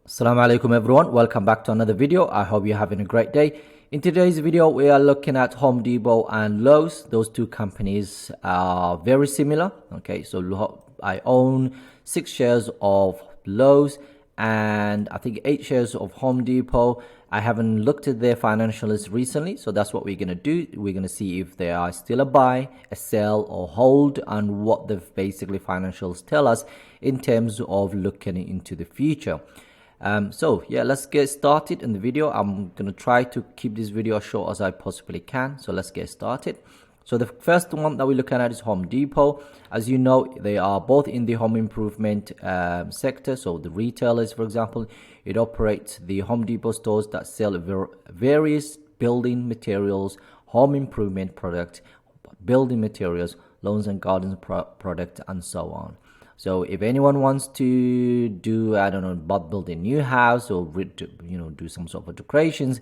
Assalamu Alaikum everyone, welcome back to another video. I hope you're having a great day. In today's video we are looking at Home Depot and Lowe's. Those two companies are very similar. Okay, so I own 6 shares of Lowe's and I think 8 shares of Home Depot. I haven't looked at their financials recently, so that's what we're going to do. We're going to see if they are still a buy, a sell or hold, and what the basically financials tell us in terms of looking into the future. So yeah, let's get started in the video. I'm gonna try to keep this video as short as I possibly can, so let's get started. So the first one that we're looking at is Home Depot. As you know, they are both in the home improvement sector. So the retailers, for example, it operates the Home Depot stores that sell various building materials, home improvement products, building materials, lawns and gardens product, and so on. So if anyone wants to do, I don't know, build a new house or do some sort of decorations,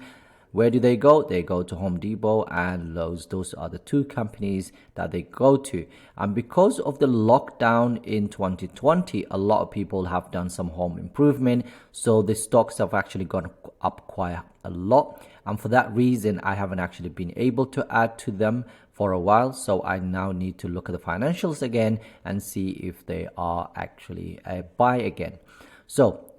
where do they go? They go to Home Depot and Lowe's. Those are the two companies that they go to. And because of the lockdown in 2020, a lot of people have done some home improvement. So the stocks have actually gone up quite a lot. And for that reason, I haven't actually been able to add to them for a while. So I now need to look at the financials again and see if they are actually a buy again. So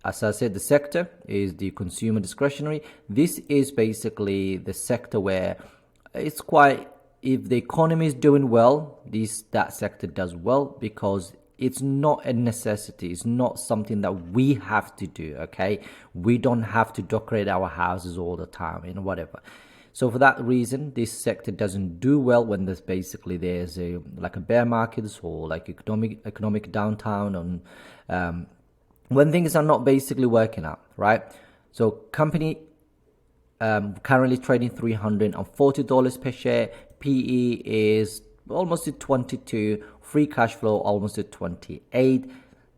as I said, the sector is the consumer discretionary. This is basically the sector where it's quite, if the economy is doing well, that sector does well, because it's not a necessity. It's not something that we have to do. Okay, we don't have to decorate our houses all the time, whatever. So for that reason, this sector doesn't do well when there's a like a bear market or like economic downtown, and when things are not basically working out, right? So company currently trading $340 per share. PE is almost at 22. Free cash flow almost at 28.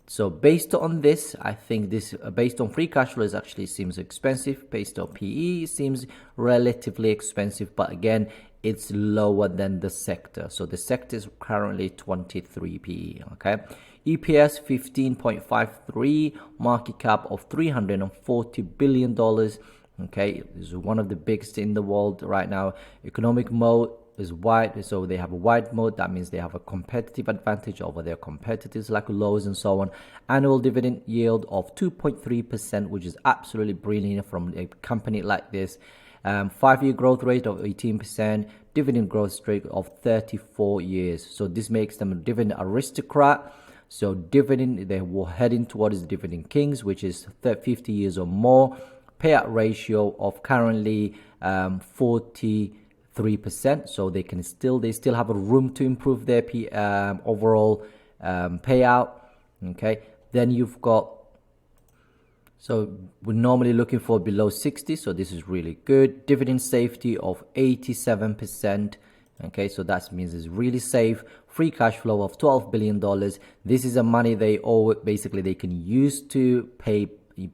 So based on this, I think this based on free cash flow is actually seems expensive. Based on PE, it seems relatively expensive, but again, it's lower than the sector. So the sector is currently 23 PE. Okay, EPS 15.53, market cap of $340 billion. Okay, this is one of the biggest in the world right now. Economic mode is wide, so they have a wide mode. That means they have a competitive advantage over their competitors like Lowe's and so on. Annual dividend yield of 2.3%, which is absolutely brilliant from a company like this. 5-year growth rate of 18%, dividend growth rate of 34 years. So this makes them a dividend aristocrat. So dividend, they will heading towards dividend kings, which is 50 years or more. Payout ratio of currently 43%. So they still have a room to improve their overall payout. Okay, then you've got, so we're normally looking for below 60, so this is really good. Dividend safety of 87%. Okay, so that means it's really safe. Free cash flow of $12 billion. This is the money they owe. Basically, they can use to pay you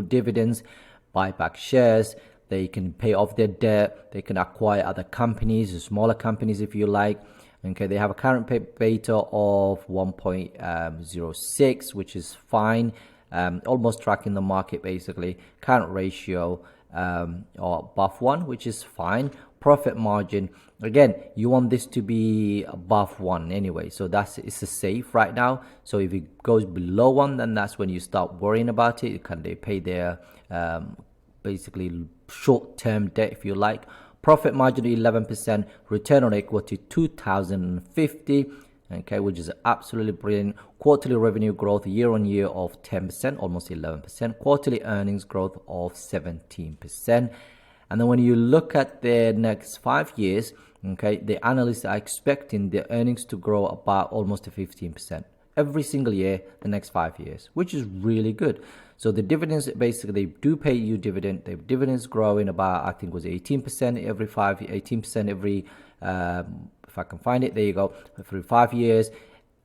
dividends, buy back shares. They can pay off their debt. They can acquire other companies, smaller companies if you like. Okay, they have a current beta of 1.06, which is fine. Almost tracking the market basically. Current ratio or above 1, which is fine. Profit margin, again, you want this to be above 1 anyway, so it's a safe right now. So if it goes below 1, then that's when you start worrying about it. Can they pay their basically short-term debt if you like? Profit margin 11%, return on equity 2050. Okay, which is absolutely brilliant. Quarterly revenue growth year on year of 10%, almost 11%. Quarterly earnings growth of 17%. And then when you look at the next 5 years, okay, the analysts are expecting the earnings to grow about almost 15% every single year the next 5 years, which is really good. So the dividends, basically, they do pay you dividend. The dividends growing about, I think, was 18% every 18% every, if I can find it, there you go, every 5 years.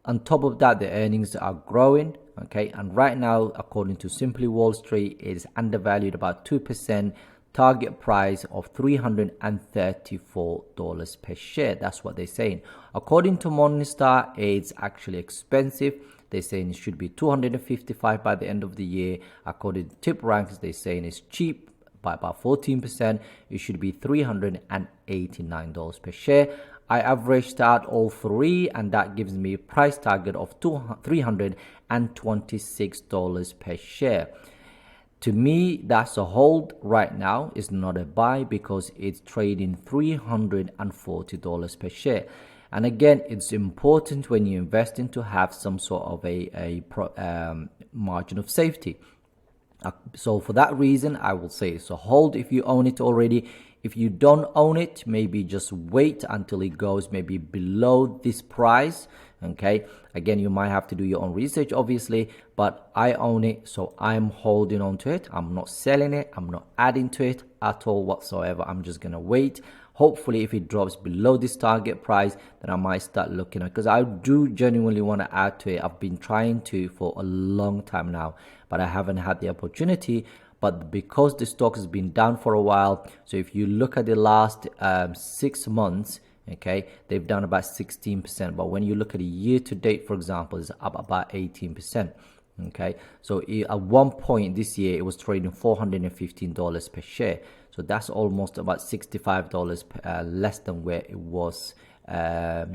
On top of that, the earnings are growing. Okay, and right now, according to Simply Wall Street, it is undervalued about 2%. Target price of $334 per share. That's what they're saying. According to Morningstar, it's actually expensive. they're saying it should be 255 by the end of the year. According to tip ranks, they're saying it's cheap by about 14%. It should be $389 per share. I averaged out all three, and that gives me a price target of $326 per share. To me, that's a hold right now. It's not a buy because it's trading $340 per share. And again, it's important when you invest in to have some sort of a margin of safety. So for that reason, I will say it's a hold if you own it already. If you don't own it, maybe just wait until it goes maybe below this price. Okay, again, you might have to do your own research, obviously, but I own it, so I'm holding on to it. I'm not selling it. I'm not adding to it at all whatsoever. I'm just gonna wait. Hopefully, if it drops below this target price, then I might start looking at, because I do genuinely want to add to it. I've been trying to for a long time now, but I haven't had the opportunity. But because the stock has been down for a while, so if you look at the last 6 months, okay, they've done about 16%. But when you look at a year to date, for example, it's up about 18%. Okay, so at one point this year, it was trading $415 per share. So that's almost about $65 less than where it was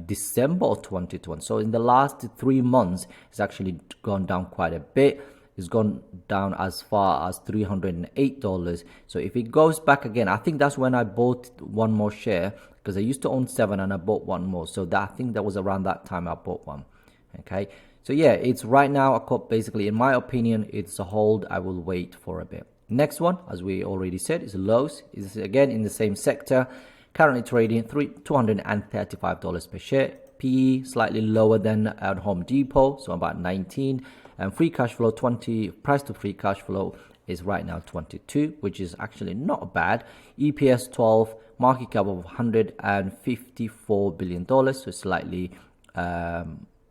December of 2020. So in the last 3 months, it's actually gone down quite a bit. It's gone down as far as $308. So if it goes back again, I think that's when I bought one more share, because I used to own 7 and I bought one more. So that, I think that was around that time I bought one. Okay, so yeah, it's right now basically, in my opinion, it's a hold. I will wait for a bit. Next one, as we already said, is Lowe's. Is again in the same sector, currently trading $235 per share. PE slightly lower than at Home Depot, so about 19. And free cash flow, price to free cash flow is right now 22, which is actually not bad. EPS 12, market cap of $154 billion, so slightly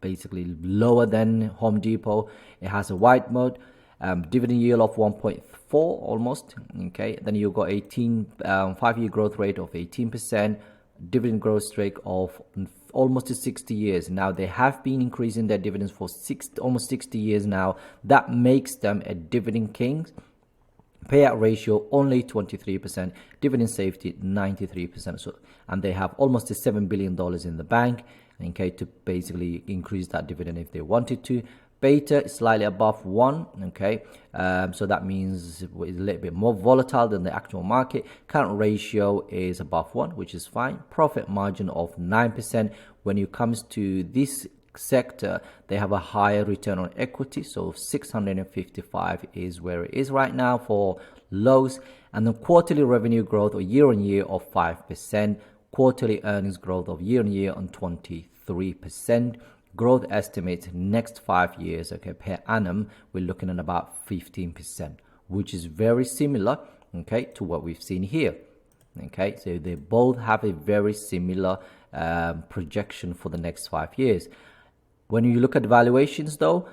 basically lower than Home Depot. It has a white mode, dividend yield of 1.4 almost. Okay, then you've got 5-year growth rate of 18%, dividend growth streak of almost 60 years. Now they have been increasing their dividends for almost 60 years now. That makes them a dividend king. Payout ratio only 23%, dividend safety 93%. So, and they have almost $7 billion in the bank, okay, to basically increase that dividend if they wanted to. Beta is slightly above 1, okay, so that means it's a little bit more volatile than the actual market. Current ratio is above 1, which is fine. Profit margin of 9%. When it comes to this sector, they have a higher return on equity, so 655 is where it is right now for Lowe's. And the quarterly revenue growth or year on year of 5%, quarterly earnings growth of year on year on 23%. Growth estimates next 5 years, okay, per annum, we're looking at about 15%, which is very similar, okay, to what we've seen here. Okay, so they both have a very similar projection for the next 5 years. When you look at valuations, though,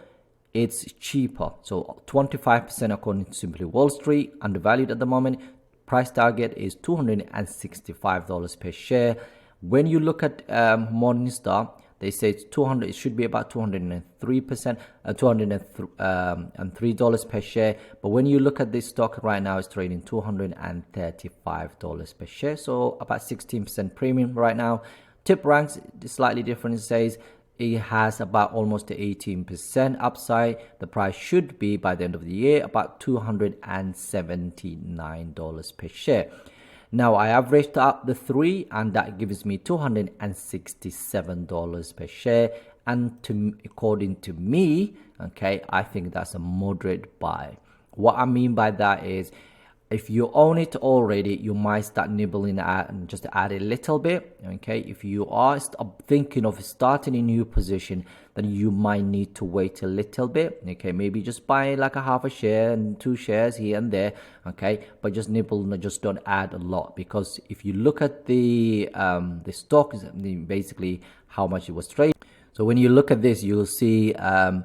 it's cheaper. So 25% according to Simply Wall Street, undervalued at the moment. Price target is $265 per share. When you look at Morningstar, they say it's 200. It should be about 203%, $203 per share. But when you look at this stock right now, it's trading $235 per share, so about 16% premium right now. Tip ranks slightly different. It says it has about almost 18% upside. The price should be by the end of the year about $279 per share. Now I averaged out the 3, and that gives me $267 per share. And according to me, okay, I think that's a moderate buy. What I mean by that is, if you own it already, you might start nibbling at and just add a little bit. Okay, if you are thinking of starting a new position, then you might need to wait a little bit. Okay, maybe just buy like a half a share and 2 shares here and there. Okay, but just nibble, just don't add a lot, because if you look at the stock, basically how much it was trading. So when you look at this, you'll see in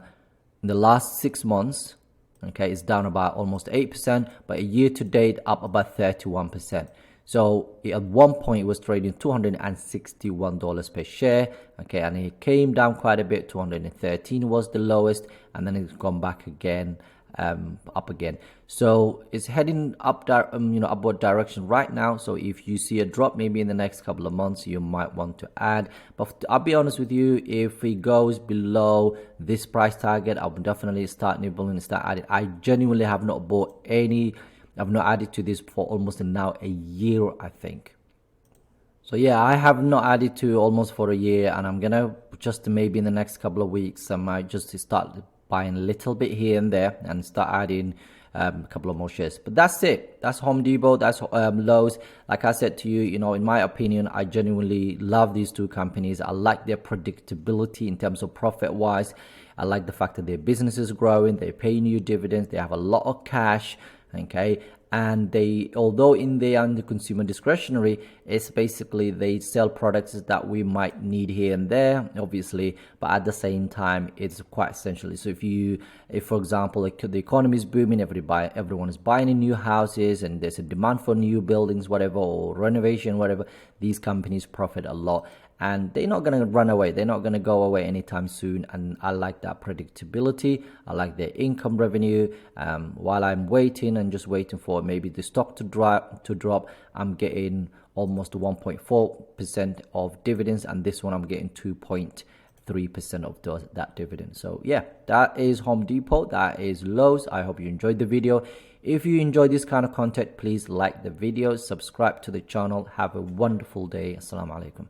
the last 6 months. Okay, it's down about almost 8%, but a year to date up about 31%. So at one point it was trading $261 per share, okay, and it came down quite a bit. 213 was the lowest, and then it's gone back again, up again. So it's heading up, upward direction right now. So if you see a drop maybe in the next couple of months, you might want to add. But I'll be honest with you, if it goes below this price target, I'll definitely start nibbling and start adding. I genuinely have not bought any. I've not added to this for almost now a year, I think. So yeah, I have not added to almost for a year, and I'm gonna just maybe in the next couple of weeks I might just start buying a little bit here and there and start adding a couple of more shares. But that's it. That's Home Depot, that's Lowe's. Like I said to you, in my opinion, I genuinely love these two companies. I like their predictability in terms of profit wise. I like the fact that their business is growing, they're paying you dividends, they have a lot of cash, okay, and they, although in the under consumer discretionary, it's basically they sell products that we might need here and there, obviously, but at the same time it's quite essentially. So if for example, like the economy is booming, everyone is buying new houses and there's a demand for new buildings, whatever, or renovation, whatever, these companies profit a lot. And they're not going to run away. They're not going to go away anytime soon. And I like that predictability. I like their income revenue. While I'm waiting and just waiting for maybe the stock to drop, I'm getting almost 1.4% of dividends. And this one, I'm getting 2.3% of that dividend. So yeah, that is Home Depot. That is Lowe's. I hope you enjoyed the video. If you enjoy this kind of content, please like the video, subscribe to the channel. Have a wonderful day. Assalamu Alaikum.